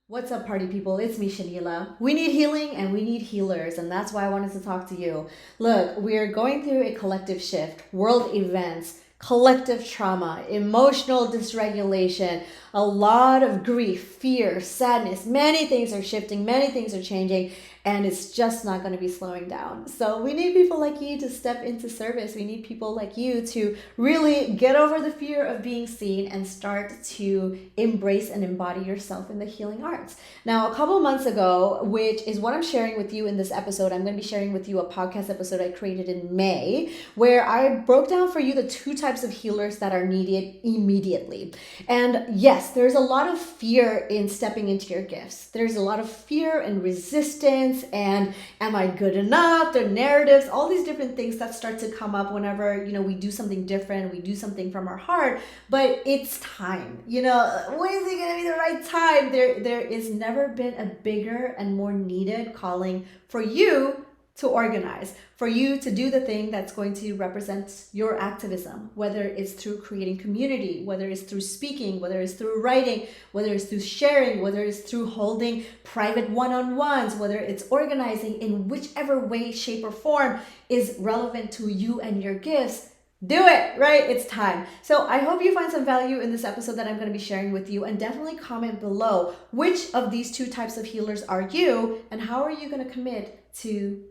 What's up, party people? It's me, Shanila. We need healing and we need healers, and that's why I wanted to talk to you. Look, we're going through a collective shift, world events, collective trauma, emotional dysregulation, a lot of grief, fear, sadness. Many things are shifting, many things are changing, and it's just not going to be slowing down. So we need people like you to step into service. We need people like you to really get over the fear of being seen and start to embrace and embody yourself in the healing arts. Now, a couple months ago, which is what I'm sharing with you in this episode, I'm going to be sharing with you a podcast episode I created in May, where I broke down for you the two types of healers that are needed immediately. And yes, there's a lot of fear in stepping into your gifts. There's a lot of fear and resistance and am I good enough? The narratives, all these different things that start to come up whenever, we do something different, we do something from our heart, but it's time. When is it going to be the right time? There is never been a bigger and more needed calling for you to organize, for you to do the thing that's going to represent your activism, whether it's through creating community, whether it's through speaking, whether it's through writing, whether it's through sharing, whether it's through holding private one-on-ones, whether it's organizing in whichever way, shape, or form is relevant to you and your gifts. Do it, right? It's time. So I hope you find some value in this episode that I'm going to be sharing with you, and definitely comment below which of these two types of healers are you and how are you going to commit to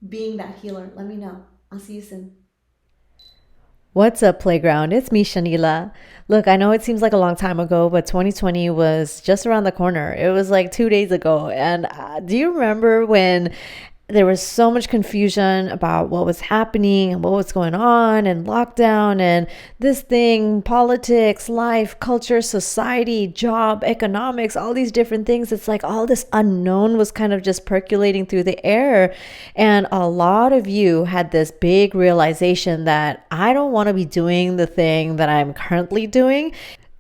being that healer. Let me know. I'll see you soon. What's up, Playground? It's me, Shanila. Look, I know it seems like a long time ago, but 2020 was just around the corner. It was like 2 days ago. And do you remember when there was so much confusion about what was happening and what was going on and lockdown and this thing, politics, life, culture, society, job, economics, all these different things. It's like all this unknown was kind of just percolating through the air. And a lot of you had this big realization that I don't want to be doing the thing that I'm currently doing,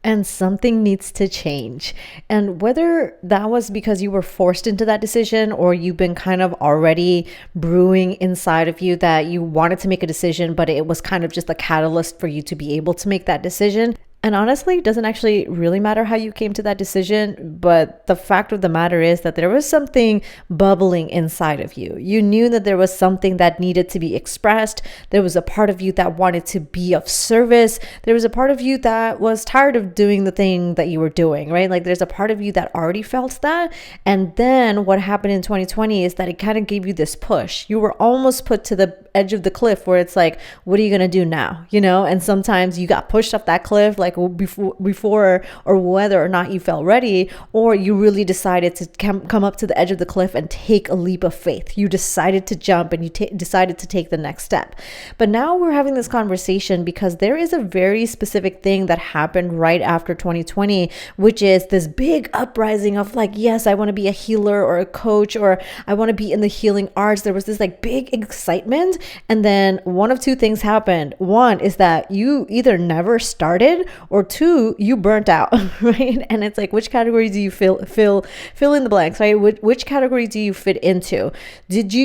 and something needs to change. And whether that was because you were forced into that decision or you've been kind of already brewing inside of you that you wanted to make a decision, but it was kind of just a catalyst for you to be able to make that decision. And honestly, it doesn't actually really matter how you came to that decision, but the fact of the matter is that there was something bubbling inside of you. You knew that there was something that needed to be expressed. There was a part of you that wanted to be of service. There was a part of you that was tired of doing the thing that you were doing, right? Like there's a part of you that already felt that. And then what happened in 2020 is that it kind of gave you this push. You were almost put to the edge of the cliff where it's like, what are you going to do now? And sometimes you got pushed off that cliff, like before or whether or not you felt ready, or you really decided to come up to the edge of the cliff and take a leap of faith. You decided to jump and you decided to take the next step. But now we're having this conversation because there is a very specific thing that happened right after 2020, which is this big uprising of like, yes, I want to be a healer or a coach, or I want to be in the healing arts. There was this like big excitement. And then one of two things happened. One is that you either never started, or two, you burnt out, right? And it's like, which category do you fill in the blanks, right? Which category do you fit into?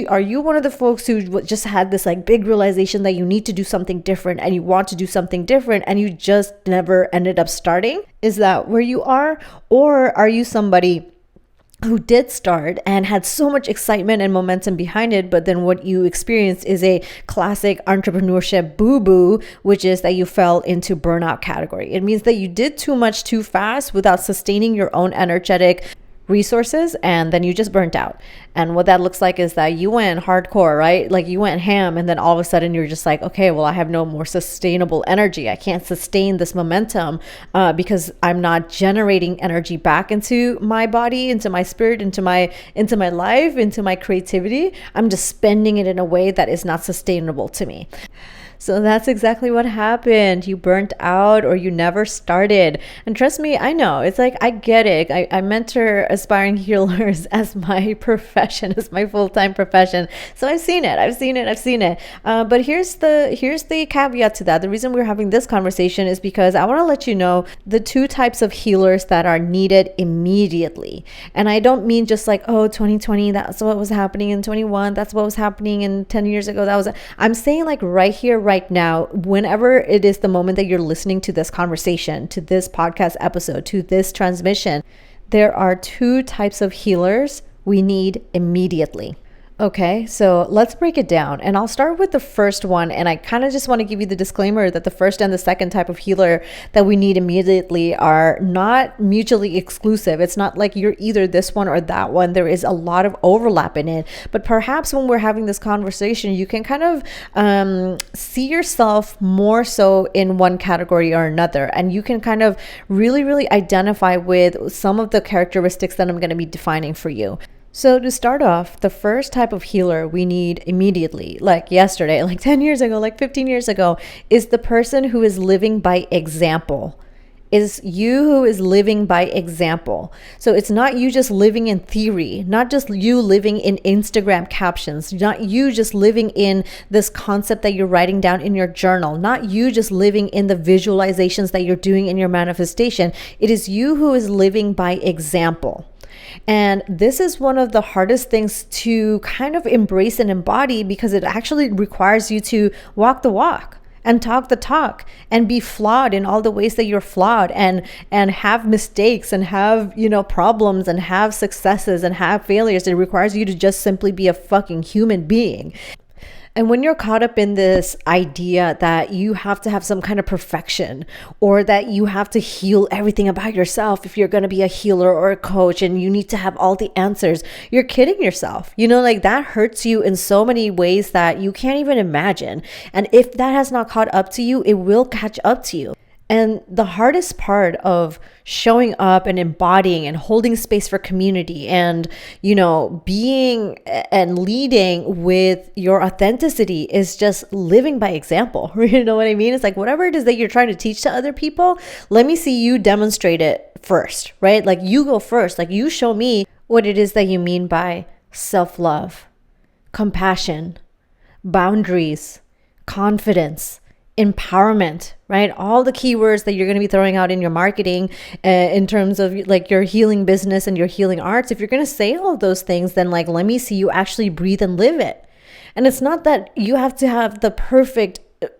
Are you one of the folks who just had this like big realization that you need to do something different and you want to do something different and you just never ended up starting? Is that where you are? Or are you somebody who did start and had so much excitement and momentum behind it, but then what you experienced is a classic entrepreneurship boo-boo, which is that you fell into burnout category. It means that you did too much too fast without sustaining your own energetic resources, and then you just burnt out. And what that looks like is that you went hardcore, right? Like you went ham, and then all of a sudden you're just like, okay, well, I have no more sustainable energy. I can't sustain this momentum because I'm not generating energy back into my body, into my spirit, into my life, into my creativity. I'm just spending it in a way that is not sustainable to me. So that's exactly what happened. You burnt out or you never started. And trust me, I know. It's like, I get it. I mentor aspiring healers as my profession, as my full-time profession. So I've seen it. But here's the caveat to that. The reason we're having this conversation is because I want to let you know the two types of healers that are needed immediately. And I don't mean just like, 2020, that's what was happening in 21. That's what was happening in 10 years ago. I'm saying like right here, right now, whenever it is the moment that you're listening to this conversation, to this podcast episode, to this transmission, There are two types of healers we need immediately. Okay, so let's break it down. And I'll start with the first one. And I kind of just want to give you the disclaimer that the first and the second type of healer that we need immediately are not mutually exclusive. It's not like you're either this one or that one. There is a lot of overlap in it. But perhaps when we're having this conversation, you can kind of see yourself more so in one category or another. And you can kind of really, really identify with some of the characteristics that I'm going to be defining for you. So to start off, the first type of healer we need immediately, like yesterday, like 10 years ago, like 15 years ago, is the person who is living by example. Is you who is living by example. So it's not you just living in theory, not just you living in Instagram captions, not you just living in this concept that you're writing down in your journal, not you just living in the visualizations that you're doing in your manifestation. It is you who is living by example. And this is one of the hardest things to kind of embrace and embody because it actually requires you to walk the walk and talk the talk and be flawed in all the ways that you're flawed and have mistakes and have, problems and have successes and have failures. It requires you to just simply be a fucking human being. And when you're caught up in this idea that you have to have some kind of perfection or that you have to heal everything about yourself if you're going to be a healer or a coach and you need to have all the answers, you're kidding yourself. Like that hurts you in so many ways that you can't even imagine. And if that has not caught up to you, it will catch up to you. And the hardest part of showing up and embodying and holding space for community and, being and leading with your authenticity is just living by example. You know what I mean? It's like whatever it is that you're trying to teach to other people, let me see you demonstrate it first, right? Like you go first, like you show me what it is that you mean by self-love, compassion, boundaries, confidence, empowerment, right? All the keywords that you're going to be throwing out in your marketing in terms of like your healing business and your healing arts. If you're going to say all of those things, then like, let me see you actually breathe and live it. And it's not that you have to have the perfect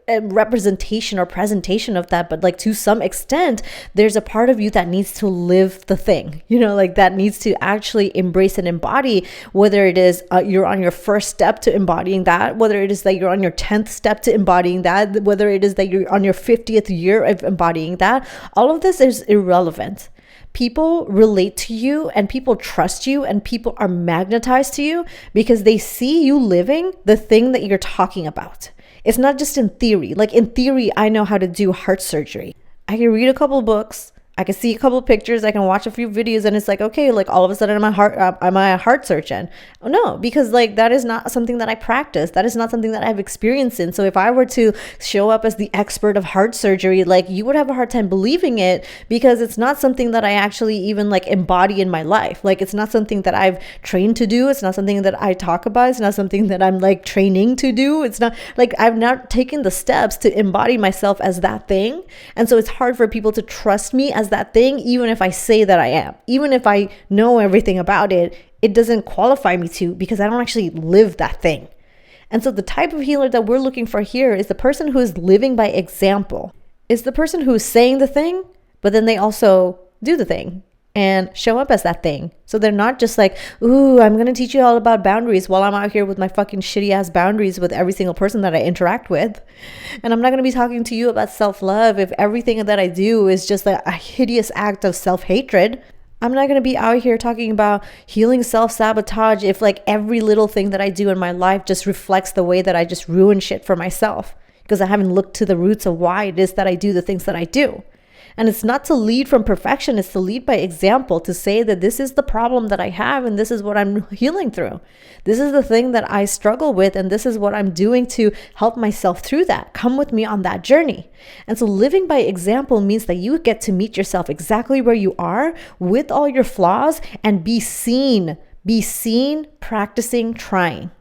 representation or presentation of that, but like to some extent there's a part of you that needs to live the thing, like that needs to actually embrace and embody, whether it is you're on your first step to embodying that, whether it is that you're on your 10th step to embodying that, whether it is that you're on your 50th year of embodying that. All of this is irrelevant. People relate to you and people trust you and people are magnetized to you because they see you living the thing that you're talking about. It's not just in theory. Like in theory, I know how to do heart surgery. I can read a couple books. I can see a couple of pictures. I can watch a few videos and it's like, okay, like all of a sudden I'm a heart surgeon. Oh, no, because like that is not something that I practice. That is not something that I have experience in. So if I were to show up as the expert of heart surgery, like you would have a hard time believing it because it's not something that I actually even like embody in my life. Like it's not something that I've trained to do. It's not something that I talk about. It's not something that I'm like training to do. It's not like I've not taken the steps to embody myself as that thing. And so it's hard for people to trust me as that thing, even if I say that I am, even if I know everything about it, it doesn't qualify me to because I don't actually live that thing. And so the type of healer that we're looking for here is the person who is living by example, is the person who is saying the thing, but then they also do the thing and show up as that thing. So they're not just like, ooh, I'm going to teach you all about boundaries while I'm out here with my fucking shitty ass boundaries with every single person that I interact with. And I'm not going to be talking to you about self-love if everything that I do is just a hideous act of self-hatred. I'm not going to be out here talking about healing self-sabotage if like every little thing that I do in my life just reflects the way that I just ruin shit for myself because I haven't looked to the roots of why it is that I do the things that I do. And it's not to lead from perfection, it's to lead by example, to say that this is the problem that I have and this is what I'm healing through. This is the thing that I struggle with and this is what I'm doing to help myself through that. Come with me on that journey. And so living by example means that you get to meet yourself exactly where you are with all your flaws and be seen, practicing, trying.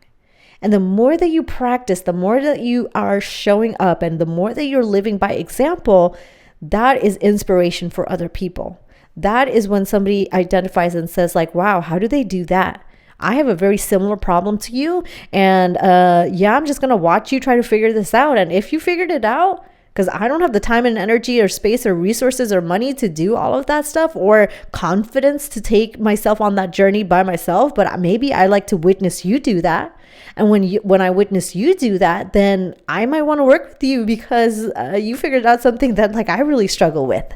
And the more that you practice, the more that you are showing up and the more that you're living by example, that is inspiration for other people. That is when somebody identifies and says like, wow, how do they do that? I have a very similar problem to you. And I'm just going to watch you try to figure this out. And if you figured it out, because I don't have the time and energy or space or resources or money to do all of that stuff, or confidence to take myself on that journey by myself. But maybe I like to witness you do that. And when I witness you do that, then I might want to work with you because you figured out something that like I really struggle with.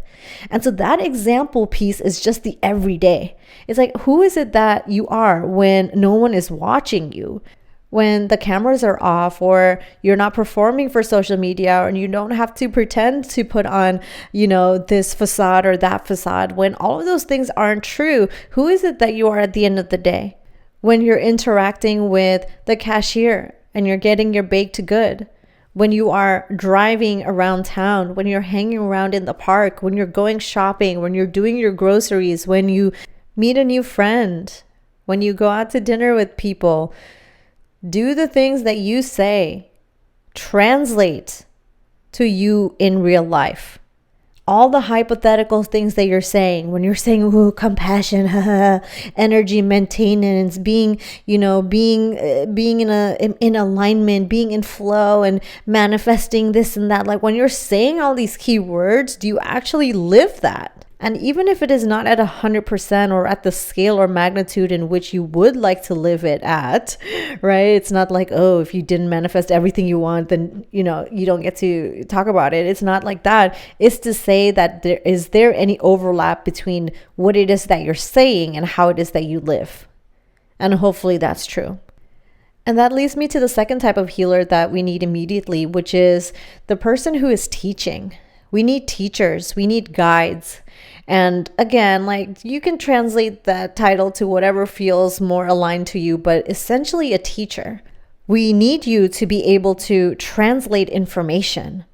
And so that example piece is just the everyday. It's like, who is it that you are when no one is watching you? When the cameras are off, or you're not performing for social media, and you don't have to pretend to put on, this facade or that facade, when all of those things aren't true, who is it that you are at the end of the day? When you're interacting with the cashier and you're getting your baked good, when you are driving around town, when you're hanging around in the park, when you're going shopping, when you're doing your groceries, when you meet a new friend, when you go out to dinner with people, do the things that you say translate to you in real life. All the hypothetical things that you're saying, when you're saying, ooh, compassion, energy maintenance, being in alignment, being in flow, and manifesting this and that. Like when you're saying all these key words, do you actually live that? And even if it is not at 100% or at the scale or magnitude in which you would like to live it at, right? It's not like, oh, if you didn't manifest everything you want, then, you don't get to talk about it. It's not like that. It's to say that is there any overlap between what it is that you're saying and how it is that you live? And hopefully that's true. And that leads me to the second type of healer that we need immediately, which is the person who is teaching. We need teachers. We need guides. And again, like you can translate that title to whatever feels more aligned to you, but essentially a teacher. We need you to be able to translate information,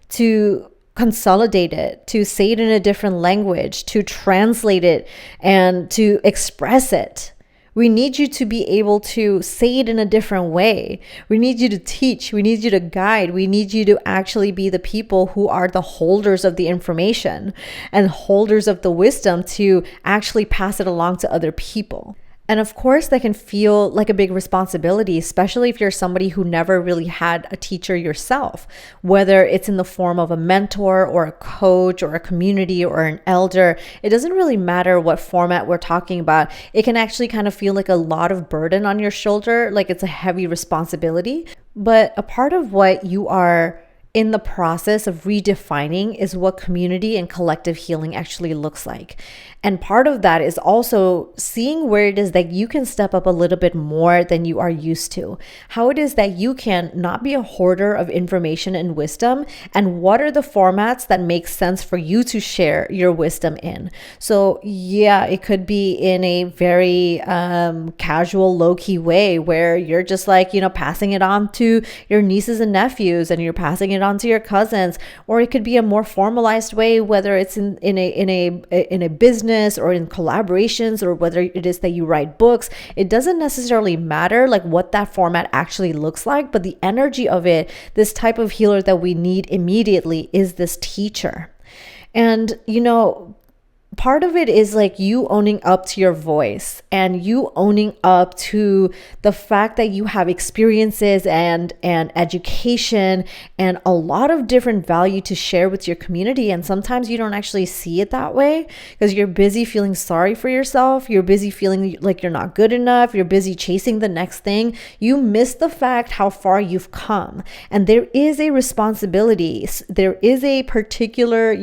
to consolidate it, to say it in a different language, to translate it, and to express it. We need you to be able to say it in a different way. We need you to teach. We need you to guide. We need you to actually be the people who are the holders of the information and holders of the wisdom to actually pass it along to other people. And of course, that can feel like a big responsibility, especially if you're somebody who never really had a teacher yourself, whether it's in the form of a mentor or a coach or a community or an elder. It doesn't really matter what format we're talking about. It can actually kind of feel like a lot of burden on your shoulder, like it's a heavy responsibility. But a part of what you are in the process of redefining is what community and collective healing actually looks like. And part of that is also seeing where it is that you can step up a little bit more than you are used to. How it is that you can not be a hoarder of information and wisdom, and what are the formats that make sense for you to share your wisdom in. So yeah, it could be in a very casual, low-key way where you're just like, passing it on to your nieces and nephews, and you're passing it on to your cousins. Or it could be a more formalized way, whether it's in a business or in collaborations, or whether it is that you write books. It doesn't necessarily matter like what that format actually looks like, but the energy of it, this type of healer that we need immediately is this teacher. And part of it is like you owning up to your voice and you owning up to the fact that you have experiences and education and a lot of different value to share with your community. And sometimes you don't actually see it that way because you're busy feeling sorry for yourself. You're busy feeling like you're not good enough. You're busy chasing the next thing. You miss the fact how far you've come. And there is a responsibility. There is a particular,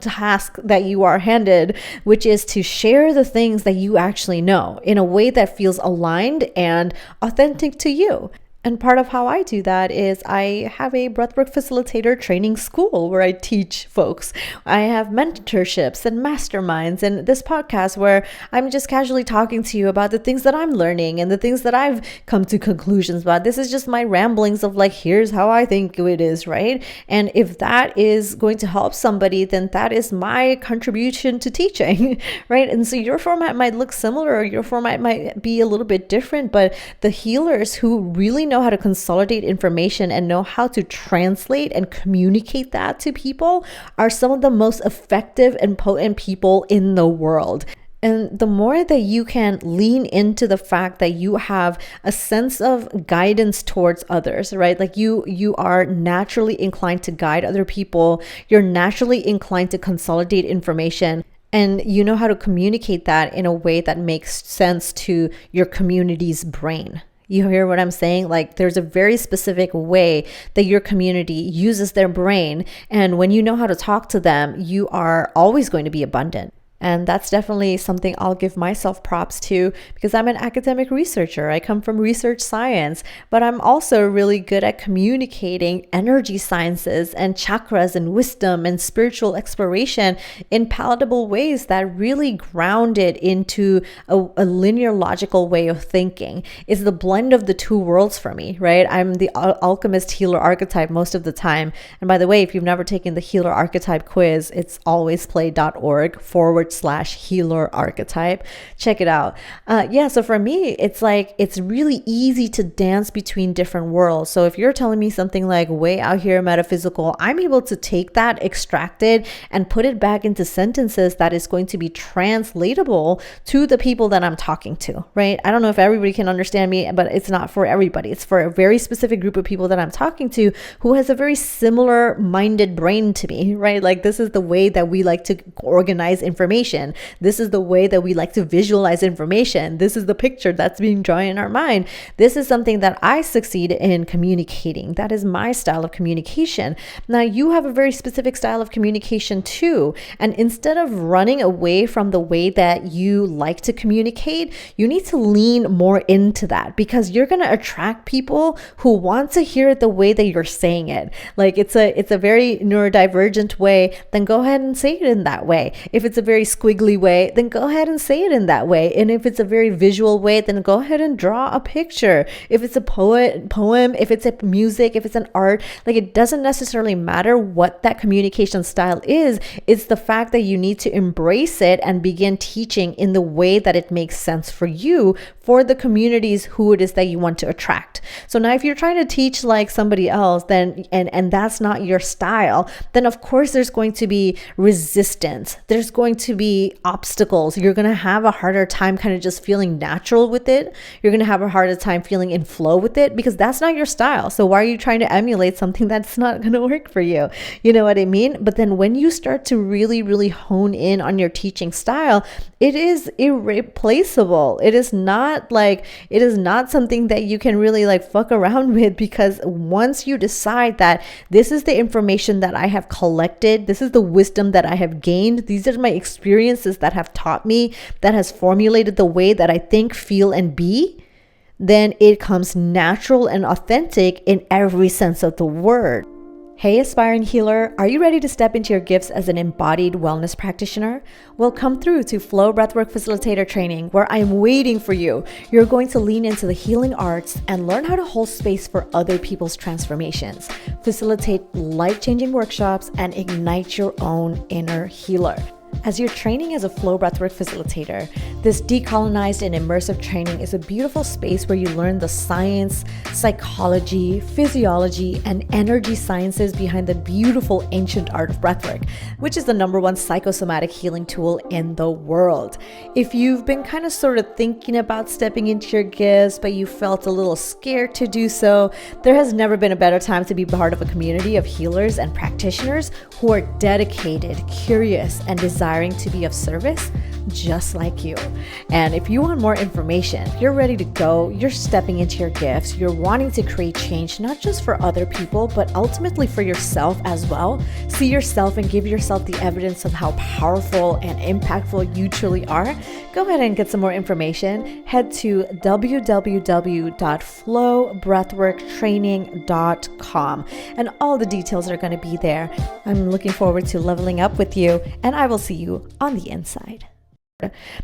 task that you are handed, which is to share the things that you actually know in a way that feels aligned and authentic to you. And part of how I do that is I have a breathwork facilitator training school where I teach folks. I have mentorships and masterminds and this podcast where I'm just casually talking to you about the things that I'm learning and the things that I've come to conclusions about. This is just my ramblings of like, here's how I think it is, right? And if that is going to help somebody, then that is my contribution to teaching, right? And so your format might look similar or your format might be a little bit different, but the healers who really know how to consolidate information and know how to translate and communicate that to people are some of the most effective and potent people in the world. And the more that you can lean into the fact that you have a sense of guidance towards others, right? Like you are naturally inclined to guide other people. You're naturally inclined to consolidate information. And you know how to communicate that in a way that makes sense to your community's brain. You hear what I'm saying? Like there's a very specific way that your community uses their brain. And when you know how to talk to them, you are always going to be abundant. And that's definitely something I'll give myself props to, because I'm an academic researcher. I come from research science, but I'm also really good at communicating energy sciences and chakras and wisdom and spiritual exploration in palatable ways that really ground it into a linear logical way of thinking. It's the blend of the two worlds for me, right? I'm the alchemist healer archetype most of the time. And by the way, if you've never taken the healer archetype quiz, it's alwaysplay.org/healer archetype. Check it out. So for me, it's like, it's really easy to dance between different worlds. So if you're telling me something like way out here metaphysical, I'm able to take that, extract it, and put it back into sentences that is going to be translatable to the people that I'm talking to, right? I don't know if everybody can understand me, but it's not for everybody. It's for a very specific group of people that I'm talking to who has a very similar minded brain to me, right? Like this is the way that we like to organize information. This is the way that we like to visualize information. This is the picture that's being drawn in our mind. This is something that I succeed in communicating. That is my style of communication. Now, you have a very specific style of communication too. And instead of running away from the way that you like to communicate, you need to lean more into that, because you're going to attract people who want to hear it the way that you're saying it. Like it's a very neurodivergent way, then go ahead and say it in that way. If it's a very squiggly way, then go ahead and say it in that way. And if it's a very visual way, then go ahead and draw a picture. If it's a poem, if it's a music, if it's an art, like it doesn't necessarily matter what that communication style is. It's the fact that you need to embrace it and begin teaching in the way that it makes sense for you, for the communities who it is that you want to attract. So now if you're trying to teach like somebody else, then and that's not your style, then of course there's going to be resistance. There's going to be obstacles. You're going to have a harder time kind of just feeling natural with it. You're going to have a harder time feeling in flow with it, because that's not your style. So why are you trying to emulate something that's not going to work for you? You know what I mean? But then when you start to really, really hone in on your teaching style, it is irreplaceable. It is not something that you can really like fuck around with, because once you decide that this is the information that I have collected, this is the wisdom that I have gained, these are my experiences that have taught me, that has formulated the way that I think, feel, and be, then it comes natural and authentic in every sense of the word. Hey, aspiring healer, are you ready to step into your gifts as an embodied wellness practitioner? Well, come through to Flow Breathwork Facilitator Training, where I'm waiting for you. You're going to lean into the healing arts and learn how to hold space for other people's transformations, facilitate life-changing workshops, and ignite your own inner healer. As you're training as a Flow Breathwork facilitator, this decolonized and immersive training is a beautiful space where you learn the science, psychology, physiology, and energy sciences behind the beautiful ancient art of breathwork, which is the #1 psychosomatic healing tool in the world. If you've been kind of sort of thinking about stepping into your gifts, but you felt a little scared to do so, there has never been a better time to be part of a community of healers and practitioners who are dedicated, curious, and desiring to be of service, just like you. And if you want more information, if you're ready to go, you're stepping into your gifts, you're wanting to create change, not just for other people, but ultimately for yourself as well, see yourself and give yourself the evidence of how powerful and impactful you truly are, go ahead and get some more information. Head to www.flowbreathworktraining.com and all the details are going to be there. I'm looking forward to leveling up with you, and I will see you on the inside.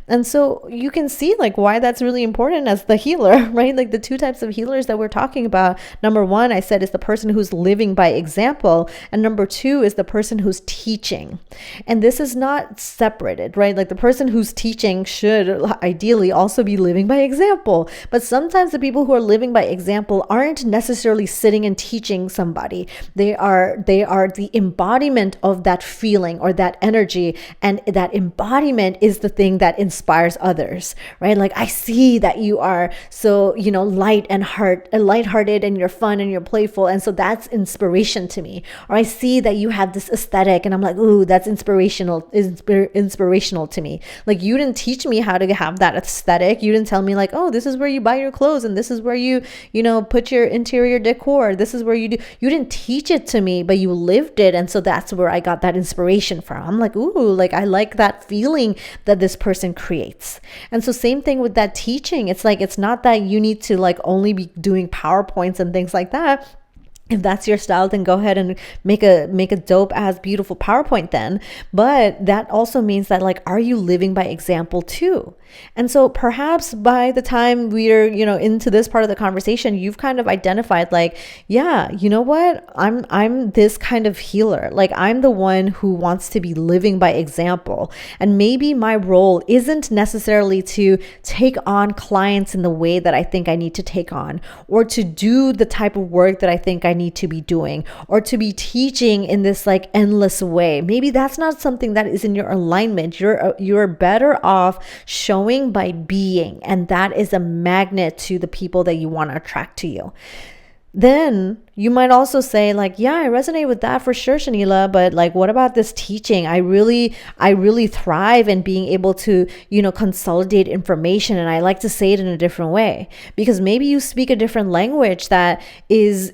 And so you can see like why that's really important as the healer, right? Like the two types of healers that we're talking about. #1, I said, is the person who's living by example. And #2 is the person who's teaching. And this is not separated, right? Like the person who's teaching should ideally also be living by example. But sometimes the people who are living by example aren't necessarily sitting and teaching somebody. They are the embodiment of that feeling or that energy. And that embodiment is the thing something that inspires others, right? Like I see that you are so, lighthearted and you're fun and you're playful. And so that's inspiration to me. Or I see that you have this aesthetic and I'm like, ooh, that's inspirational to me. Like you didn't teach me how to have that aesthetic. You didn't tell me like, oh, this is where you buy your clothes and this is where you put your interior decor. This is where you didn't teach it to me, but you lived it. And so that's where I got that inspiration from. I'm like, ooh, like I like that feeling that this person creates. And so same thing with that teaching. It's like, it's not that you need to like only be doing PowerPoints and things like that. If that's your style, then go ahead and make a dope ass beautiful PowerPoint then. But that also means that like, are you living by example too? And so perhaps by the time we're, into this part of the conversation, you've kind of identified like, yeah, you know what? I'm this kind of healer. Like I'm the one who wants to be living by example. And maybe my role isn't necessarily to take on clients in the way that I think I need to take on, or to do the type of work that I think I need to be doing, or to be teaching in this like endless way. Maybe that's not something that is in your alignment. You're better off showing by being, and that is a magnet to the people that you want to attract to you. Then you might also say like, yeah, I resonate with that for sure, Shanila, but like, what about this teaching? I really thrive in being able to, consolidate information. And I like to say it in a different way, because maybe you speak a different language that is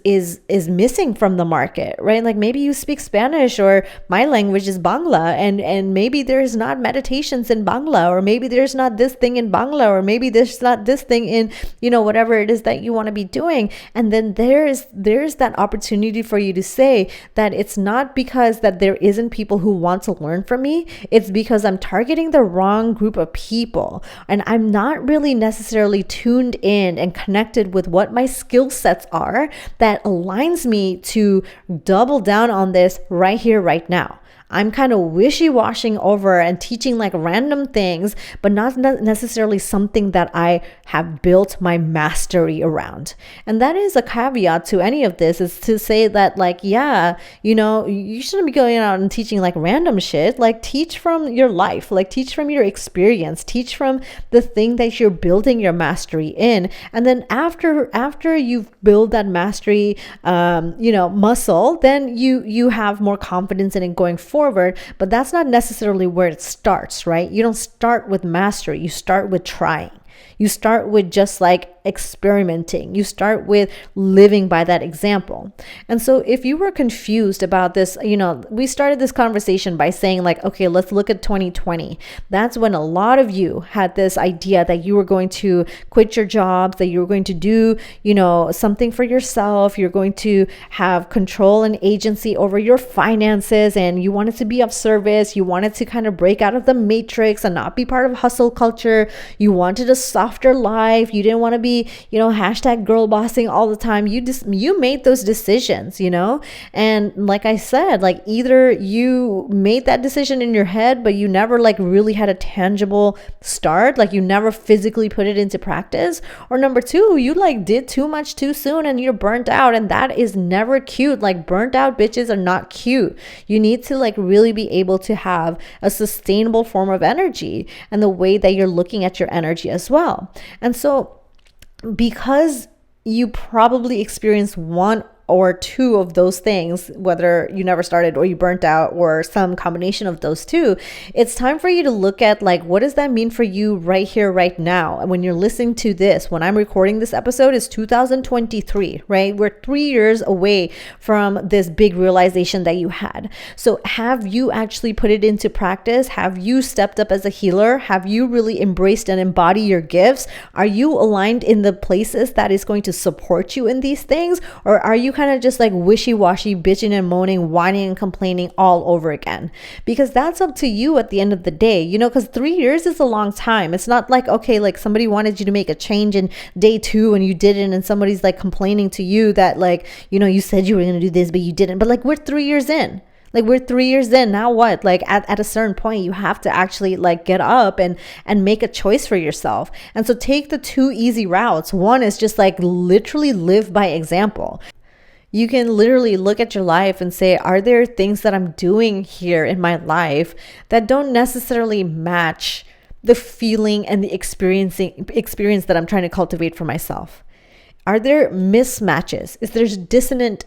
missing from the market, right? Like maybe you speak Spanish, or my language is Bangla, and maybe there's not meditations in Bangla, or maybe there's not this thing in Bangla, or maybe there's not this thing in, whatever it is that you want to be doing. And then there's that opportunity for you to say that it's not because that there isn't people who want to learn from me. It's because I'm targeting the wrong group of people, and I'm not really necessarily tuned in and connected with what my skill sets are that aligns me to double down on this right here, right now. I'm kind of wishy-washing over and teaching like random things, but not necessarily something that I have built my mastery around. And that is a caveat to any of this, is to say that like, yeah, you shouldn't be going out and teaching like random shit. Like teach from your life, like teach from your experience, teach from the thing that you're building your mastery in. And then after you've built that mastery, muscle, then you have more confidence in it going forward. But that's not necessarily where it starts, right? You don't start with mastery. You start with trying. You start with just like experimenting. You start with living by that example. And so if you were confused about this, we started this conversation by saying like, okay, let's look at 2020. That's when a lot of you had this idea that you were going to quit your jobs, that you were going to do, something for yourself. You're going to have control and agency over your finances, and you wanted to be of service. You wanted to kind of break out of the matrix and not be part of hustle culture. You wanted a softer life. You didn't want to be, hashtag girl bossing all the time. You made those decisions, and like I said, like either you made that decision in your head, but you never like really had a tangible start, like you never physically put it into practice, or number two, you like did too much too soon and you're burnt out, and that is never cute. Like burnt out bitches are not cute. You need to like really be able to have a sustainable form of energy, and the way that you're looking at your energy as well. And so because you probably experienced one or two of those things, whether you never started or you burnt out or some combination of those two, it's time for you to look at like, what does that mean for you right here, right now? And when you're listening to this, when I'm recording this episode, is 2023, right? We're 3 years away from this big realization that you had. So have you actually put it into practice? Have you stepped up as a healer? Have you really embraced and embody your gifts? Are you aligned in the places that is going to support you in these things? Or are you kind of just like wishy-washy, bitching and moaning, whining and complaining all over again? Because that's up to you at the end of the day, because 3 years is a long time. It's not like, okay, like somebody wanted you to make a change in day 2 and you didn't, and somebody's like complaining to you that like, you said you were going to do this, but you didn't. But like, we're 3 years in. Like we're 3 years in, now what? Like at a certain point, you have to actually like get up and make a choice for yourself. And so take the 2 easy routes. One is just like literally live by example. You can literally look at your life and say, are there things that I'm doing here in my life that don't necessarily match the feeling and the experience that I'm trying to cultivate for myself? Are there mismatches? Is there dissonant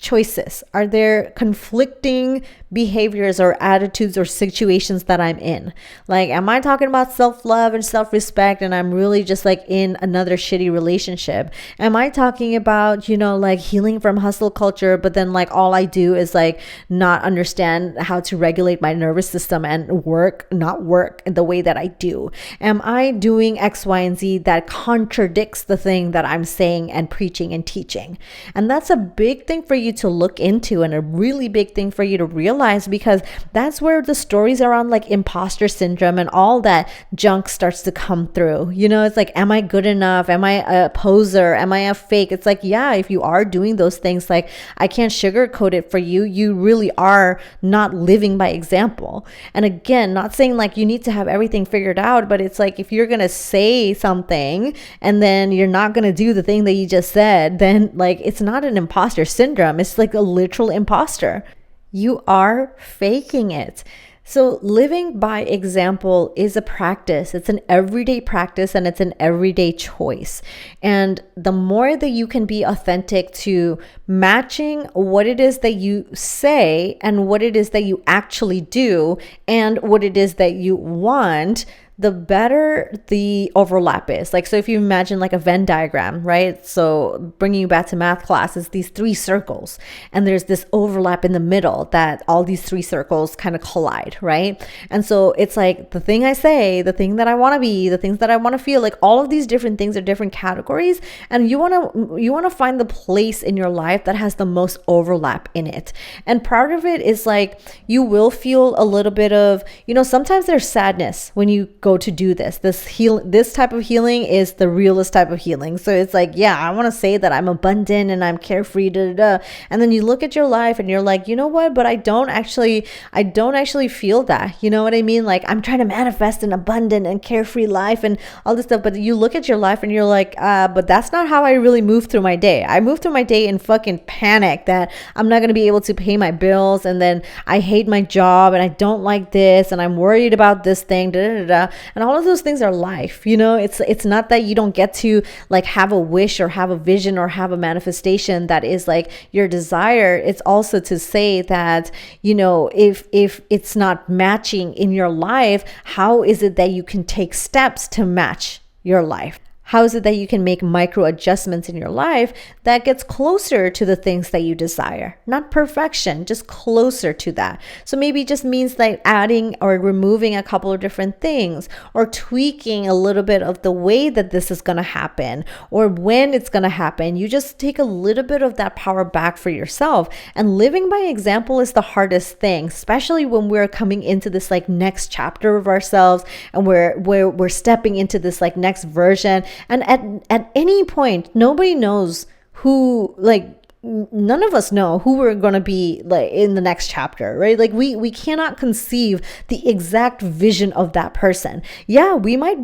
choices? Are there conflicting behaviors or attitudes or situations that I'm in? Like, am I talking about self-love and self-respect and I'm really just like in another shitty relationship? Am I talking about, like healing from hustle culture, but then like all I do is like not understand how to regulate my nervous system and not work in the way that I do? Am I doing X, Y, and Z that contradicts the thing that I'm saying and preaching and teaching? And that's a big thing for you to look into and a really big thing for you to realize, because that's where the stories around like imposter syndrome and all that junk starts to come through. It's like, am I good enough? Am I a poser? Am I a fake? It's like, yeah, if you are doing those things, like I can't sugarcoat it for you. You really are not living by example. And again, not saying like you need to have everything figured out, but it's like, if you're going to say something and then you're not going to do the thing that you just said, then like it's not an imposter syndrome. It's like a literal imposter. You are faking it. So living by example is a practice. It's an everyday practice and it's an everyday choice. And the more that you can be authentic to matching what it is that you say and what it is that you actually do and what it is that you want, the better the overlap is. Like, so if you imagine like a Venn diagram, right? So bringing you back to math class, is these three circles and there's this overlap in the middle that all these three circles kind of collide, right? And so it's like the thing I say, the thing that I want to be, the things that I want to feel, like all of these different things are different categories, and you want to find the place in your life that has the most overlap in it. And part of it is like you will feel a little bit of, sometimes there's sadness when you go to do this type of healing is the realest type of healing. So it's like, yeah, I want to say that I'm abundant and I'm carefree, and then you look at your life and you're like, you know what, but I don't actually feel that. You know what I mean? Like, I'm trying to manifest an abundant and carefree life and all this stuff, but you look at your life and you're like, but that's not how I really move through my day. I move through my day in fucking panic that I'm not going to be able to pay my bills, and then I hate my job and I don't like this and I'm worried about this thing, and all of those things are life. It's not that you don't get to like have a wish or have a vision or have a manifestation that is like your desire. It's also to say that, if it's not matching in your life, how is it that you can take steps to match your life? How is it that you can make micro adjustments in your life that gets closer to the things that you desire? Not perfection, just closer to that. So maybe it just means like adding or removing a couple of different things, or tweaking a little bit of the way that this is going to happen or when it's going to happen. You just take a little bit of that power back for yourself. And living by example is the hardest thing, especially when we're coming into this like next chapter of ourselves and we're stepping into this like next version. And at any point, nobody knows who, like, none of us know who we're going to be like in the next chapter, right? Like we cannot conceive the exact vision of that person. Yeah, we might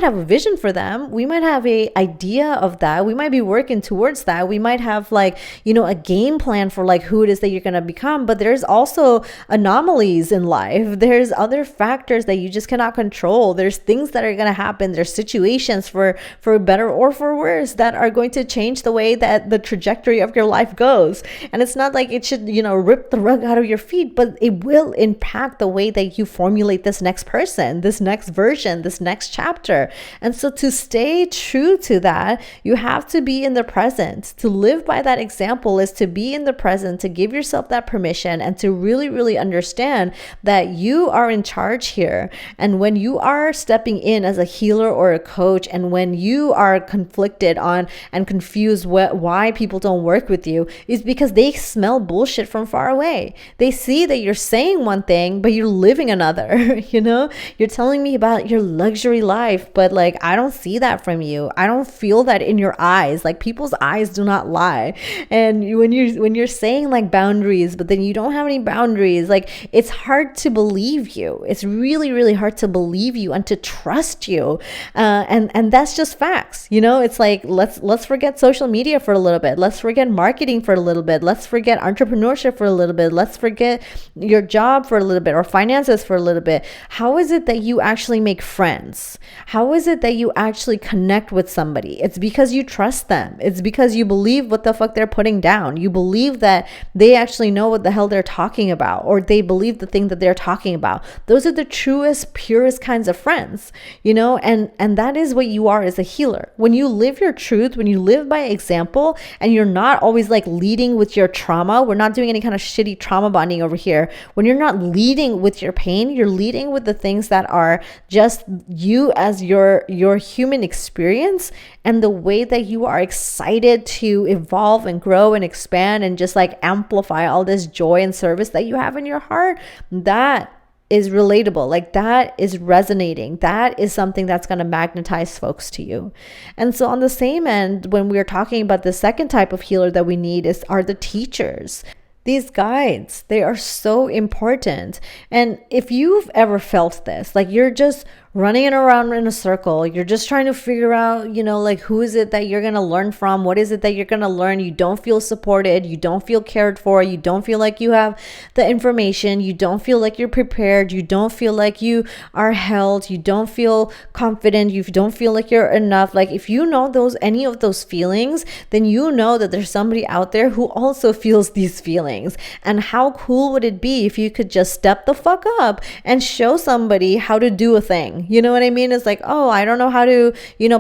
have a vision for them. We might have a idea of that. We might be working towards that. We might have like, a game plan for like who it is that you're going to become, but there's also anomalies in life. There's other factors that you just cannot control. There's things that are going to happen. There's situations for better or for worse that are going to change the way that the trajectory of your life goes. And it's not like it should, rip the rug out of your feet, but it will impact the way that you formulate this next person, this next version, this next chapter. And so to stay true to that, you have to be in the present. To live by that example is to be in the present, to give yourself that permission, and to really, really understand that you are in charge here. And when you are stepping in as a healer or a coach, and when you are conflicted on and confused why people don't work with you, is because they smell bullshit from far away. They see that you're saying one thing, but you're living another. You're telling me about your luxury life, but like, I don't see that from you. I don't feel that in your eyes. Like, people's eyes do not lie. And when you're saying like boundaries, but then you don't have any boundaries, like, it's hard to believe you. It's really, really hard to believe you and to trust you. And that's just facts. It's like, let's forget social media for a little bit. Let's forget marketing for a little bit. Let's forget entrepreneurship for a little bit. Let's forget your job for a little bit, or finances for a little bit. How is it that you actually make friends? How is it that you actually connect with somebody? It's because you trust them. It's because you believe what the fuck they're putting down. You believe that they actually know what the hell they're talking about, or they believe the thing that they're talking about. Those are the truest, purest kinds of friends, and that is what you are as a healer. When you live your truth, when you live by example, and you're not always like leading with your trauma. We're not doing any kind of shitty trauma bonding over here. When you're not leading with your pain, you're leading with the things that are just you as your human experience, and the way that you are excited to evolve and grow and expand and just like amplify all this joy and service that you have in your heart. That is relatable. Like, that is resonating. That is something that's going to magnetize folks to you. And so on the same end, when we're talking about the second type of healer that we need are the teachers. These guides, they are so important. And if you've ever felt this, like you're just running around in a circle, you're just trying to figure out, like who is it that you're going to learn from? What is it that you're going to learn? You don't feel supported. You don't feel cared for. You don't feel like you have the information. You don't feel like you're prepared. You don't feel like you are held. You don't feel confident. You don't feel like you're enough. Like, if you know any of those feelings, then you know that there's somebody out there who also feels these feelings. And how cool would it be if you could just step the fuck up and show somebody how to do a thing? You know what I mean? It's like, oh, I don't know how to,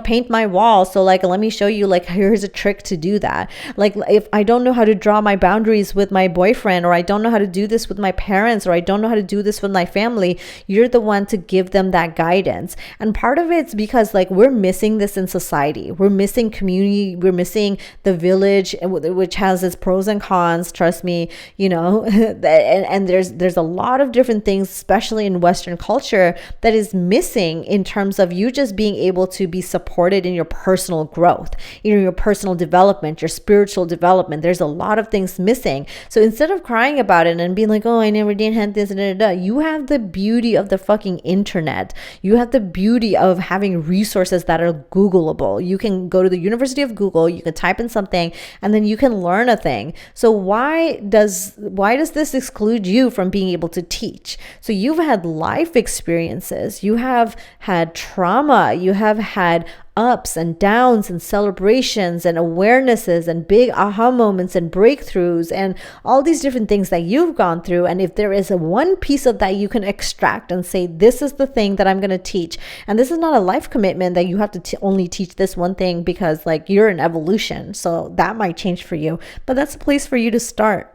paint my wall. So like, let me show you, like, here's a trick to do that. Like, if I don't know how to draw my boundaries with my boyfriend, or I don't know how to do this with my parents, or I don't know how to do this with my family, you're the one to give them that guidance. And part of it's because like we're missing this in society. We're missing community. We're missing the village, which has its pros and cons, trust me, and there's a lot of different things, especially in Western culture, that is missing in terms of you just being able to be supported in your personal growth, your personal development, your spiritual development. There's a lot of things missing. So instead of crying about it and being like, oh, I never did have this, you have the beauty of the fucking internet. You have the beauty of having resources that are Googleable. You can go to the University of Google, you can type in something, and then you can learn a thing. So why does this exclude you from being able to teach? So you've had life experiences, you have had trauma, you have had ups and downs and celebrations and awarenesses and big aha moments and breakthroughs and all these different things that you've gone through. And if there is one piece of that you can extract and say, this is the thing that I'm going to teach, and this is not a life commitment that you have to only teach this one thing because like you're in evolution, so that might change for you, but that's a place for you to start.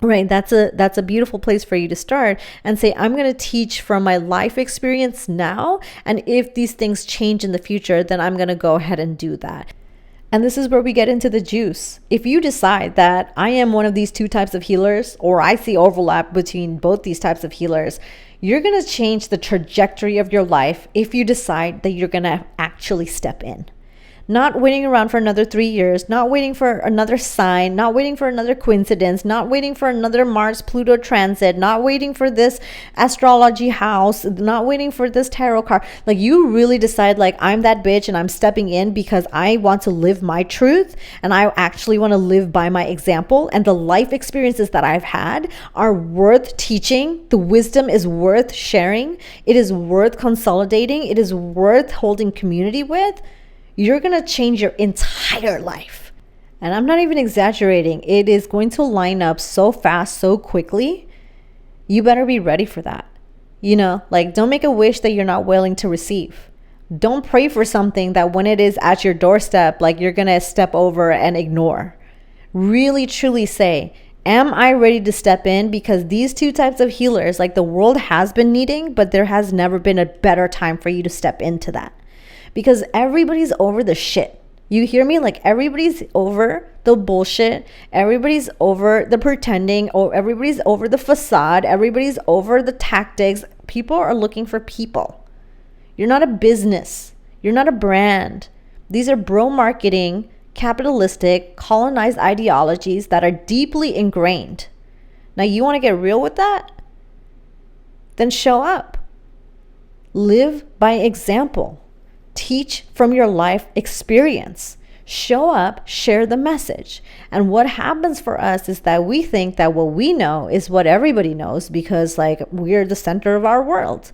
Right, that's a beautiful place for you to start and say, I'm going to teach from my life experience now, and if these things change in the future, then I'm going to go ahead and do that. And this is where we get into the juice. If you decide that I am one of these two types of healers, or I see overlap between both these types of healers, you're going to change the trajectory of your life if you decide that you're going to actually step in. Not waiting around for another 3 years, not waiting for another sign, not waiting for another coincidence, not waiting for another Mars-Pluto transit, not waiting for this astrology house, not waiting for this tarot card. Like, you really decide, like, I'm that bitch and I'm stepping in because I want to live my truth and I actually want to live by my example, and the life experiences that I've had are worth teaching. The wisdom is worth sharing. It is worth consolidating. It is worth holding community with. You're going to change your entire life. And I'm not even exaggerating. It is going to line up so fast, so quickly. You better be ready for that. Like, don't make a wish that you're not willing to receive. Don't pray for something that when it is at your doorstep, like you're going to step over and ignore. Really, truly say, am I ready to step in? Because these two types of healers, like, the world has been needing, but there has never been a better time for you to step into that. Because everybody's over the shit. You hear me? Like, everybody's over the bullshit. Everybody's over the pretending. Or everybody's over the facade. Everybody's over the tactics. People are looking for people. You're not a business. You're not a brand. These are bro marketing, capitalistic, colonized ideologies that are deeply ingrained. Now, you want to get real with that? Then show up. Live by example. Teach from your life experience. Show up, share the message. And what happens for us is that we think that what we know is what everybody knows because like we're the center of our world.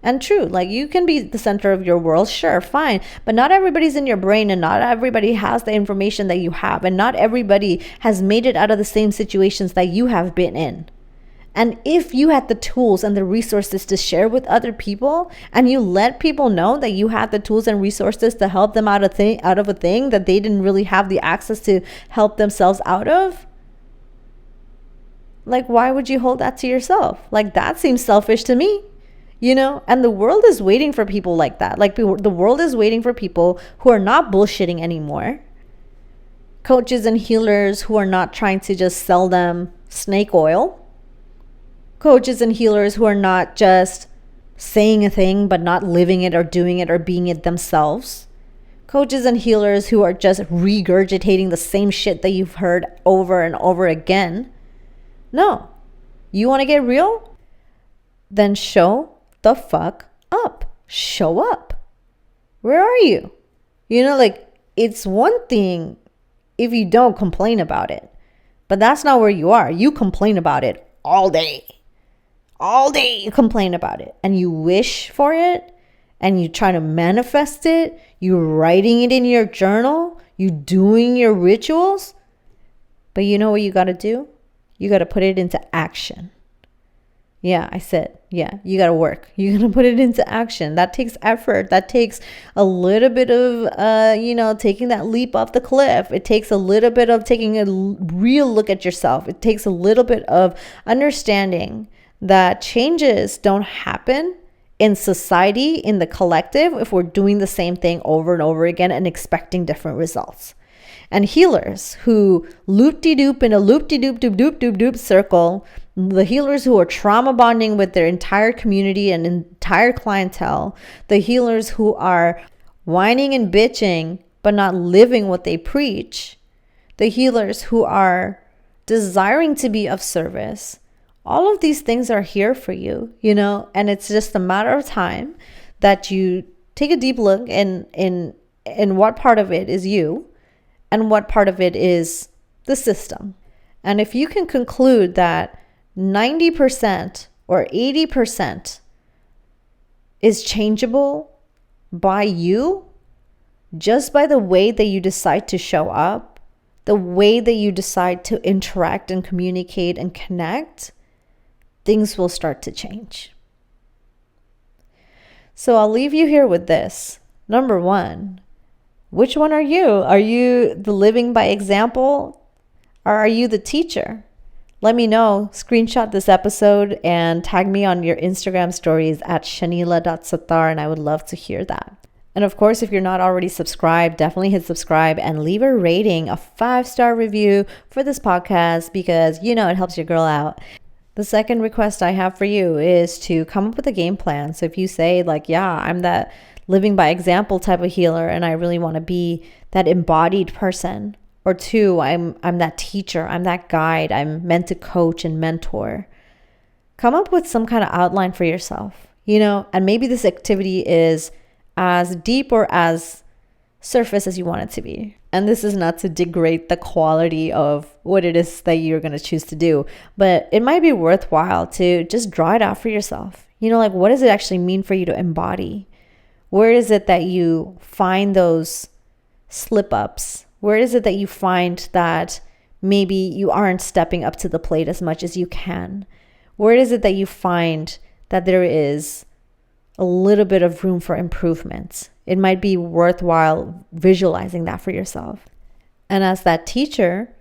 And true, like you can be the center of your world, sure, fine. But not everybody's in your brain and not everybody has the information that you have. And not everybody has made it out of the same situations that you have been in. And if you had the tools and the resources to share with other people and you let people know that you had the tools and resources to help them out of a thing that they didn't really have the access to help themselves out of, like why would you hold that to yourself? Like that seems selfish to me. And the world is waiting for people like that. Like the world is waiting for people who are not bullshitting anymore. Coaches and healers who are not trying to just sell them snake oil. Coaches and healers who are not just saying a thing but not living it or doing it or being it themselves. Coaches and healers who are just regurgitating the same shit that you've heard over and over again. No. You want to get real? Then show the fuck up. Show up. Where are you? It's one thing if you don't complain about it, but that's not where you are. You complain about it all day. All day you complain about it and you wish for it and you try to manifest it. You're writing it in your journal. You doing your rituals. But you know what you got to do? You got to put it into action. Yeah, I said, you got to work. You got to put it into action. That takes effort. That takes a little bit of, taking that leap off the cliff. It takes a little bit of taking a real look at yourself. It takes a little bit of understanding that changes don't happen in society, in the collective, if we're doing the same thing over and over again and expecting different results. And healers who loop-de-doop in a loop-de-doop-doop-doop-doop-doop circle, the healers who are trauma bonding with their entire community and entire clientele, the healers who are whining and bitching but not living what they preach, the healers who are desiring to be of service, all of these things are here for you, and it's just a matter of time that you take a deep look in what part of it is you and what part of it is the system. And if you can conclude that 90% or 80% is changeable by you, just by the way that you decide to show up, the way that you decide to interact and communicate and connect, things will start to change. So I'll leave you here with this. Number one, which one are you? Are you the living by example or are you the teacher? Let me know. Screenshot this episode and tag me on your Instagram stories at shanila.satar, and I would love to hear that. And of course, if you're not already subscribed, definitely hit subscribe and leave a rating, a 5-star review for this podcast because, it helps your girl out. The second request I have for you is to come up with a game plan. So if you say I'm that living by example type of healer and I really want to be that embodied person, or 2, I'm that teacher, I'm that guide, I'm meant to coach and mentor. Come up with some kind of outline for yourself, and maybe this activity is as deep or as surface as you want it to be. And this is not to degrade the quality of what it is that you're going to choose to do, but it might be worthwhile to just draw it out for yourself. What does it actually mean for you to embody? Where is it that you find those slip ups? Where is it that you find that maybe you aren't stepping up to the plate as much as you can? Where is it that you find that there is a little bit of room for improvement? It might be worthwhile visualizing that for yourself. And as that teacher,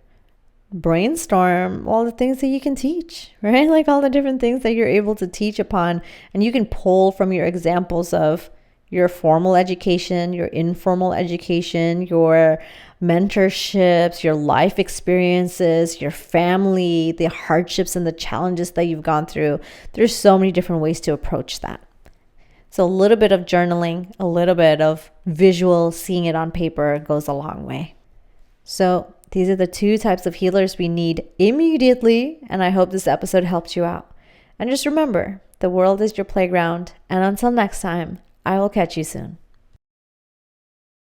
brainstorm all the things that you can teach, right? Like all the different things that you're able to teach upon. And you can pull from your examples of your formal education, your informal education, your mentorships, your life experiences, your family, the hardships and the challenges that you've gone through. There's so many different ways to approach that. So a little bit of journaling, a little bit of visual, seeing it on paper goes a long way. So these are the 2 types of healers we need immediately. And I hope this episode helped you out. And just remember, the world is your playground. And until next time, I will catch you soon.